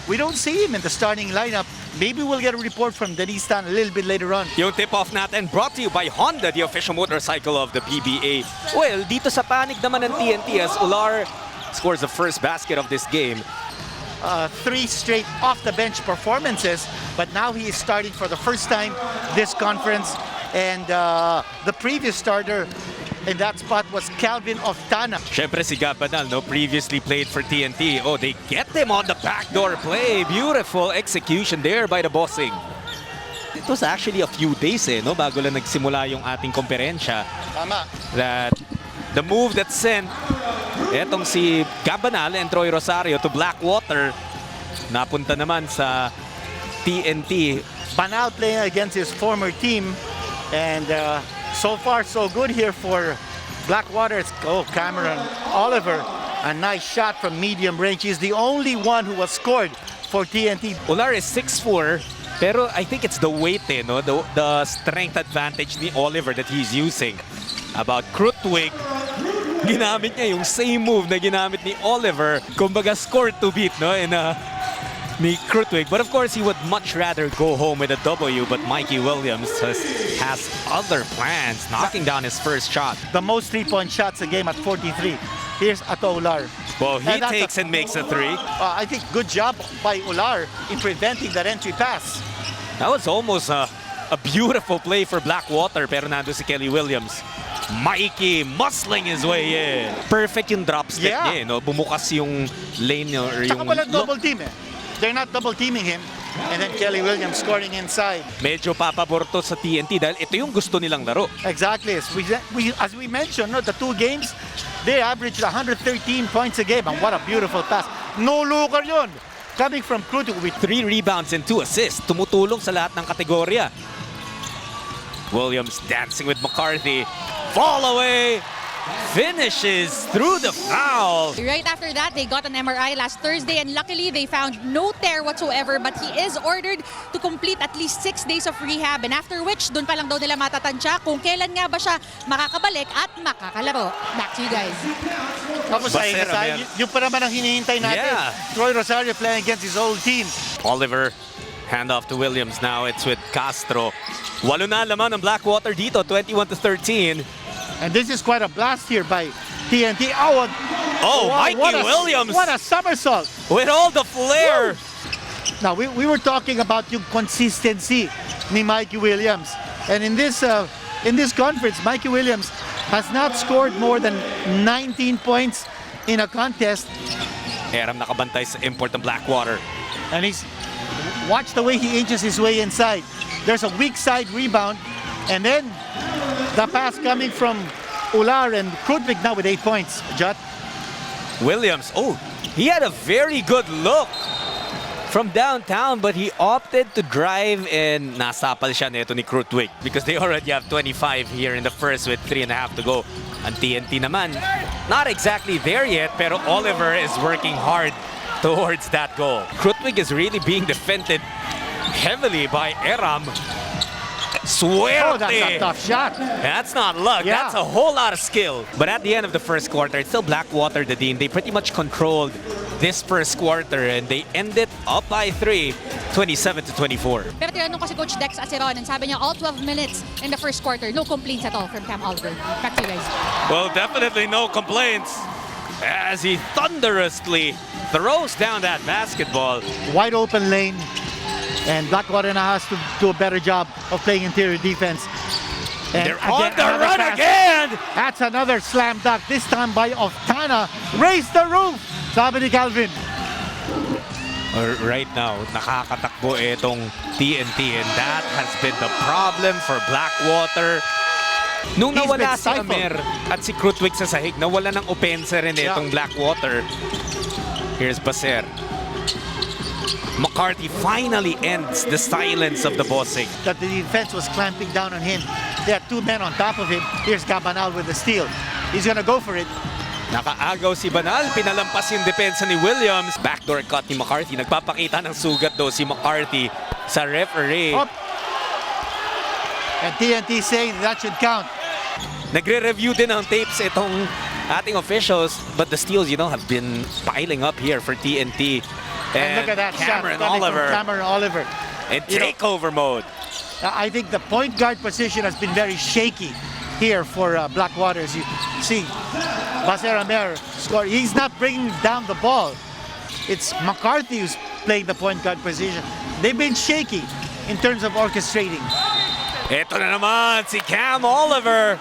we don't see him in the starting lineup. Maybe we'll get a report from Denise Tan a little bit later on. Yung tip-off natin brought to you by Honda, the official motorcycle of the PBA. Well, dito sa panig naman ng TNT as Ular scores the first basket of this game. 3 straight off-the-bench performances, but now he is starting for the first time this conference. And the previous starter in that spot was Calvin Oftana. Siyempre si Gabanal, no, previously played for TNT. Oh, they get them on the backdoor play. Beautiful execution there by the bossing. It was actually a few days no, bago lang nagsimula yung ating komperensya. Tama. That the move that sent etong si Gabanal and Troy Rosario to Blackwater, napunta naman sa TNT. Banal playing against his former team, and so far so good here for Blackwater. Oh, Cameron Oliver, a nice shot from medium range. He's the only one who was scored for TNT. Ular is 6'4", pero I think it's the weight, no? The strength advantage ni Oliver that he's using. About Krutwig, ginamit niya yung same move na ginamit ni Oliver. Kumbaga score to beat, no? Ni Krutwig. But of course, he would much rather go home with a W. But Mikey Williams has other plans, knocking down his first shot. The most three-point shots a game at 43. Here's Ato Ular. Well, he takes and makes a three. I think good job by Ular in preventing that entry pass. That was almost a beautiful play for Blackwater, pero nando si Kelly Williams. Mikey muscling his way in. Perfect yung drop step niya, no? Bumukas yung lane or yung... Tsaka pala double team They're not double teaming him. And then Kelly Williams scoring inside. Medyo papabor to sa TNT dahil ito yung gusto nilang laro. Exactly. As we mentioned, no, the 2 games, they averaged 113 points a game. And what a beautiful pass. No looker yun. Coming from Krutwig with 3 rebounds and 2 assists. Tumutulong sa lahat ng kategorya. Williams dancing with McCarthy. Fall away. Finishes through the foul. Right after that, they got an MRI last Thursday, and luckily they found no tear whatsoever, but he is ordered to complete at least 6 days of rehab, and after which, dun pa lang daw nila matatansya kung kailan nga ba siya makakabalik at makakalaro. Back to you guys. Tapos yung pa naman ang hinihintay natin. Yeah. Troy Rosario playing against his old team. Oliver, handoff to Williams now. It's with Castro. 8 na laman ng Blackwater dito, 21-13. And this is quite a blast here by TNT. Oh, wow, Mikey Williams! What a somersault! With all the flair! Woo! Now, we were talking about yung consistency ni Mikey Williams. And in this conference, Mikey Williams has not scored more than 19 points in a contest. Eram nakabantay sa import ng Blackwater. And watch the way he inches his way inside. There's a weak side rebound. And then the pass coming from Ular and Krutwig now with 8 points. Jut. Williams, he had a very good look from downtown, but he opted to drive and nasapal siya nito ni Krutwig because they already have 25 here in the first with 3.5 to go. Ang TNT naman, not exactly there yet, pero Oliver is working hard towards that goal. Krutwig is really being defended heavily by Eram. Suerte. Oh, that's a tough shot. That's not luck. Yeah. That's a whole lot of skill. But at the end of the first quarter, it's still Blackwater, the team. They pretty much controlled this first quarter and they ended up by 3, 27-24. Pero tinanong ko si Coach Dex Aceron, and sabi niya all 12 minutes in the first quarter, no complaints at all from Cam Oliver. Back to you guys. Well, definitely no complaints as he thunderously throws down that basketball. Wide open lane. And Blackwater now has to do a better job of playing interior defense. And they're on the run again! That's another slam dunk, this time by Oftana. Raise the roof, sabi ni Calvin. Right now, nakakatakbo itong TNT, and that has been the problem for Blackwater. Nung nawala si Amer at si Krutwig sa sahig, nawala ng opensa rin itong Blackwater. Here's Baser. McCarthy finally ends the silence of the bossing. That the defense was clamping down on him. They had 2 men on top of him. Here's Gabanal with the steal. He's gonna go for it. Nakaagaw si Banal, pinalampas yung depensa ni Williams. Backdoor cut ni McCarthy. Nagpapakita ng sugat daw si McCarthy sa referee. Up. And TNT saying that should count. Nagre-review din ng tapes itong ating officials, but the steals, have been piling up here for TNT. And look at that Cameron shot coming from Oliver Cameron Oliver. in You know, takeover mode. I think the point guard position has been very shaky here for Blackwater. As you see, Baser Amer score. He's not bringing down the ball. It's McCarthy who's playing the point guard position. They've been shaky in terms of orchestrating. Ito na naman si Cam Oliver.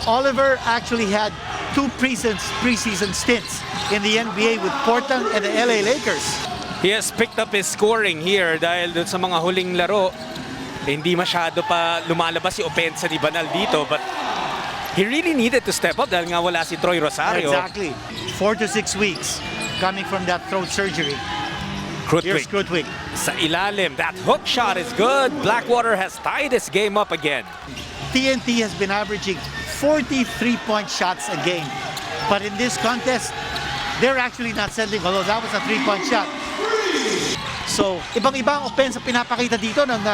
Oliver actually had 2 preseason stints in the NBA with Portland and the LA Lakers. He has picked up his scoring here dahil dun sa mga huling laro. Hindi masyado pa lumalabas si opensa ni Banal dito, but he really needed to step up dahil nga wala si Troy Rosario. Exactly. 4 to 6 weeks coming from that throat surgery. Here's Krutwig Krutwig. sa ilalim. That hook shot is good. Blackwater has tied this game up again. TNT has been averaging 43-point shots a game. But in this contest, they're actually not sending, although that was a 3-point shot. So, ibang-ibang offense pinapakita dito ng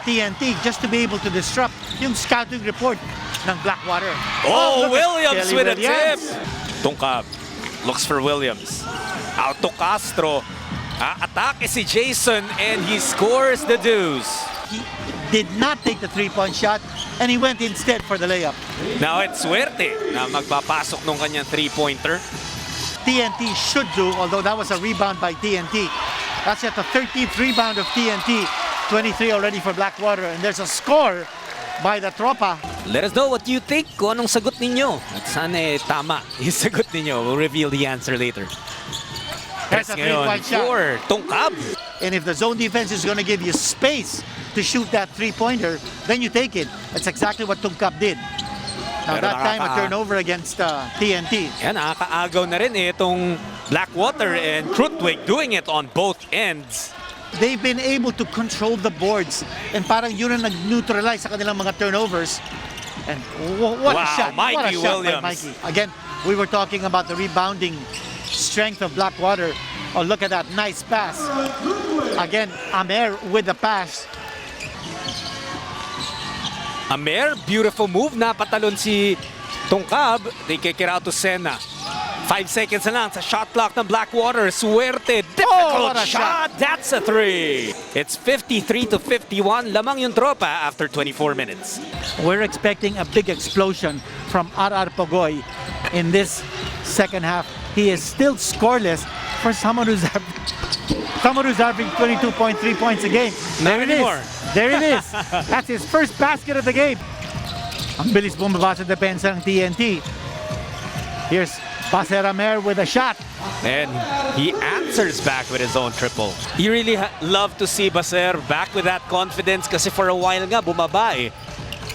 TNT just to be able to disrupt yung scouting report ng Blackwater. Oh, look at Williams Kelly with a tip. Williams. Tungkab looks for Williams. Out to Castro. Atake si Jason and he scores the deuce. He did not take the 3-point shot and he went instead for the layup. Now it's Suerte na magpapasok nung kanyang 3-pointer. TNT should do, although that was a rebound by TNT. That's at the 13th rebound of TNT. 23 already for Blackwater, and there's a score by the Tropa. Let us know what you think, kung anong sagot ninyo. At sana tama yung sagot ninyo. We'll reveal the answer later. That's a 3-point shot. For Tungkab. And if the zone defense is going to give you space to shoot that 3-pointer, then you take it. That's exactly what Tungkab did. Now Pero that time a turnover against TNT. Yan, nakakaagaw na rin itong Blackwater and Krutwig doing it on both ends. They've been able to control the boards and parang yun ang nag-neutralize sa kanilang mga turnovers. And what a shot. Mikey What a shot Williams. by Mikey. Again, we were talking about the rebounding strength of Blackwater. Oh, look at that nice pass. Again, Amer with the pass. Amer, beautiful move. Napatalon si Tungkab. They kick it out to Sena. 5 seconds na lang sa shot clock ng Blackwater. Suerte. Difficult what a shot. That's a 3. It's 53-51. Lamang yung Tropa after 24 minutes. We're expecting a big explosion from RR Pogoy in this second half. He is still scoreless for someone who's averaging 22.3 points a game. There it is. There it is. That's his first basket of the game. Ang bilis bumaba sa depensa ng TNT. Here's Baser Amer with a shot. And he answers back with his own triple. You really love to see Baser back with that confidence kasi for a while nga bumaba eh.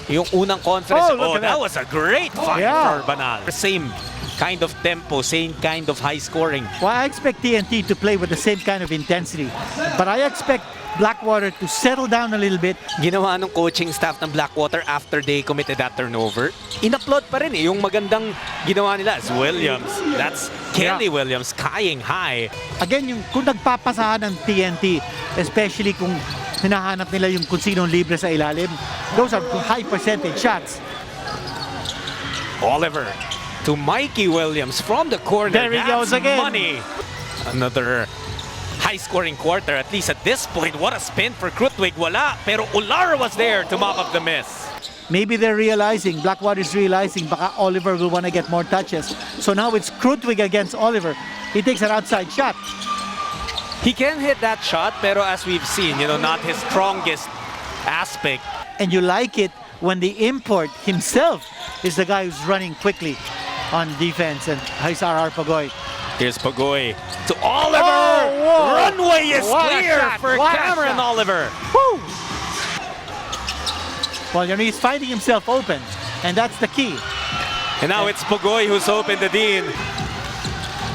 Yung unang confidence. Oh, that was a great fight Yeah. for Banal. Same kind of tempo, same kind of high scoring. Well, I expect TNT to play with the same kind of intensity. But I expect Blackwater to settle down a little bit. Ginawa ng coaching staff ng Blackwater after they committed that turnover. In-upload pa rin eh, yung magandang ginawa nila as Williams. That's Kelly Williams, skying high. Again, yung kung nagpapasahan ng TNT, especially kung hinahanap nila yung kung sinong libre sa ilalim, those are high percentage shots. Oliver to Mikey Williams from the corner. There he That's goes again. money. Another high-scoring quarter, at least at this point. What a spin for Krutwig. Wala, pero Ular was there to mop up the miss. Maybe they're realizing, Blackwater is realizing, baka Oliver will want to get more touches. So now it's Krutwig against Oliver. He takes an outside shot. He can hit that shot, pero as we've seen, not his strongest aspect. And you like it when the import himself is the guy who's running quickly on defense. And here's RR Pagoy. Here's Pagoy to Oliver. Oh, Runway is What a clear shot, for what a Cameron shot. Oliver. Woo! Well, he's finding himself open, and that's the key. And now it's Pagoy who's opened the Dean.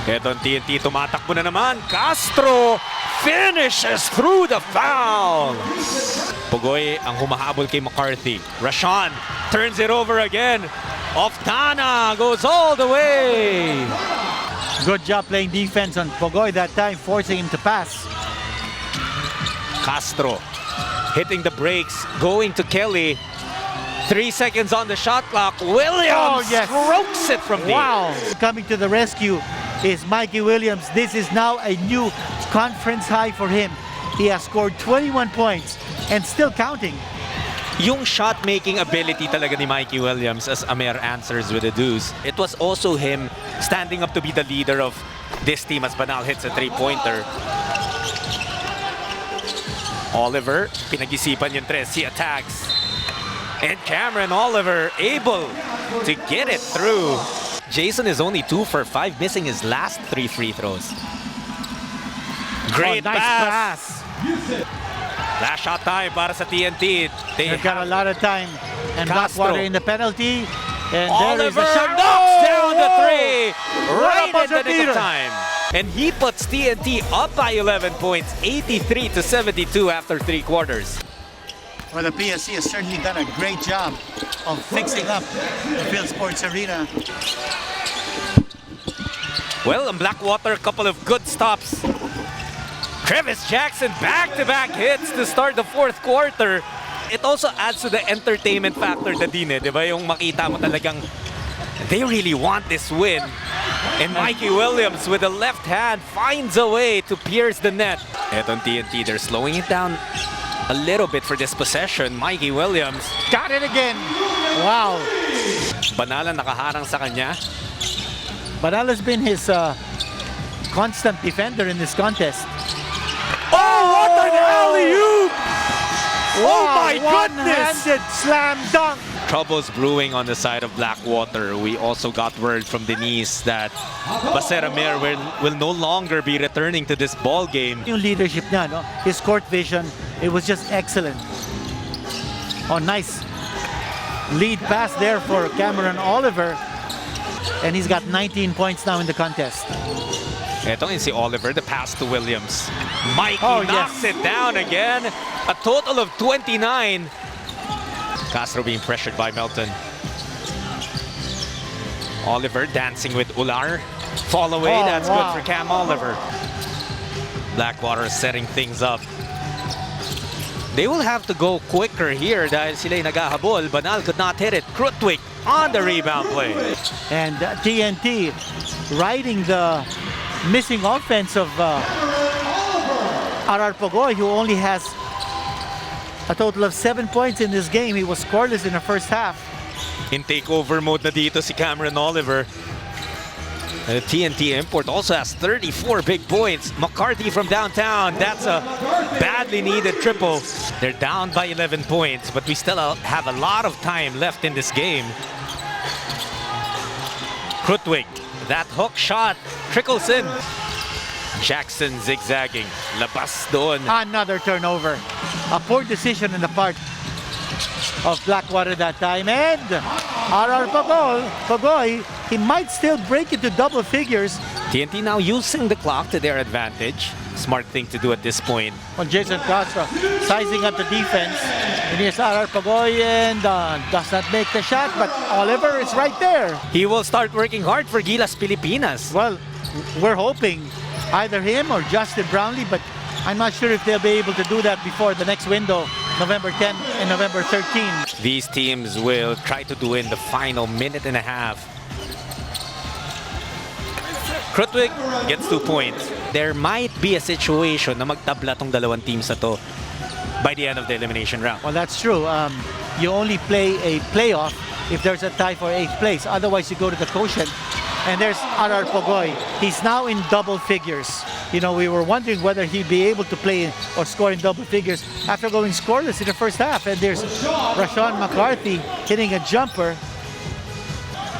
Eto ang TNT, tumatakbo na naman. Castro finishes through the foul. Pagoy ang humahabol kay McCarthy. Rashawn turns it over again. Oftana goes all the way. Good job playing defense on Pogoy that time, forcing him to pass. Castro hitting the brakes, going to Kelly. 3 seconds on the shot clock. Williams strokes it from deep. Wow! Coming to the rescue is Mikey Williams. This is now a new conference high for him. He has scored 21 points and still counting. Yung shot-making ability talaga ni Mikey Williams, as Amer answers with a deuce. It was also him standing up to be the leader of this team as Banal hits a three-pointer. Oliver, pinag-isipan yung tres. He attacks. And Cameron Oliver able to get it through. Jason is only 2 for 5, missing his last 3 free throws. Great nice pass. Last shot time para sa TNT. They've got a lot of time. And Blackwater in the penalty. And there is Oliver a shot. knocks down the three. Right What a in the nick buzzer of time. And he puts TNT up by 11 points, 83-72 after 3 quarters. Well, the PSC has certainly done a great job of fixing up the Phil Sports Arena. Well, in Blackwater, a couple of good stops. Travis Jackson back-to-back hits to start the 4th quarter. It also adds to the entertainment factor na din, di ba? Yung makita mo talagang they really want this win. And Mikey Williams with the left hand finds a way to pierce the net. Etong TNT, they're slowing it down a little bit for this possession. Mikey Williams Got it again. Wow. Banal nakaharang sa kanya. Banal has been his constant defender in this contest. Oh, what an alley-oop! Oh my goodness! One-handed slam dunk. Troubles brewing on the side of Blackwater. We also got word from Denise that Baser-Amer will no longer be returning to this ball game. Yung leadership niya, no? His court vision, it was just excellent. Oh, nice lead pass there for Cameron Oliver. And he's got 19 points now in the contest. Ito yung si Oliver, the pass to Williams. Mikey knocks yes. it down again. A total of 29. Castro being pressured by Melton. Oliver dancing with Ular. Fall away, that's good for Cam Oliver. Blackwater setting things up. They will have to go quicker here dahil sila'y naghahabol. Banal could not hit it. Krutwig on the rebound play. And TNT riding the missing offense of RR Pogoy, who only has a total of 7 points in this game. He was scoreless in the first half. In takeover mode na dito si Cameron Oliver. The TNT import also has 34 big points. McCarthy from downtown, that's a badly needed triple. They're down by 11 points, but we still have a lot of time left in this game. Krutwig, that hook shot trickles in. Jackson zigzagging. Labas doon. Another turnover. A poor decision in the part of Blackwater that time. And RR Pogoy, he might still break it to double figures. TNT now using the clock to their advantage. Smart thing to do at this point. On Jason Castro sizing up the defense. And here's RR Pogoy and does not make the shot, but Oliver is right there. He will start working hard for Gilas Pilipinas. Well, we're hoping either him or Justin Brownlee, but I'm not sure if they'll be able to do that before the next window, November 10 and November 13. These teams will try to do in the final minute and a half. Krutwig gets 2 points. There might be a situation na magtabla tong dalawang teams na to by the end of the elimination round. Well, that's true. You only play a playoff if there's a tie for 8th place. Otherwise, you go to the quotient. And there's RR Pogoy. He's now in double figures. You know, we were wondering whether he'd be able to play or score in double figures after going scoreless in the first half. And there's Rashawn McCarthy hitting a jumper.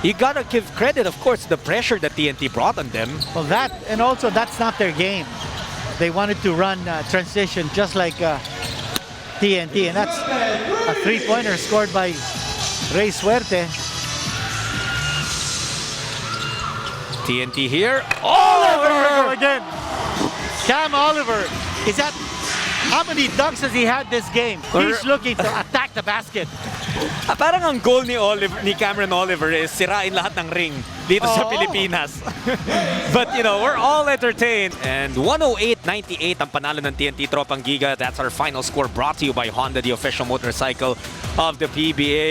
You gotta give credit, of course, the pressure that TNT brought on them. Well, that, and also that's not their game. They wanted to run transition just like TNT. And that's a three-pointer scored by Ray Suerte. TNT here. Oliver again. Cam Oliver is that. How many dunks has he had this game? He's looking to attack the basket. Parang ang goal ni Cameron Oliver is sirain lahat ng ring dito sa Pilipinas. But you know, we're all entertained. And 108-98 ang panalo ng TNT Tropang Giga. That's our final score brought to you by Honda, the official motorcycle of the PBA.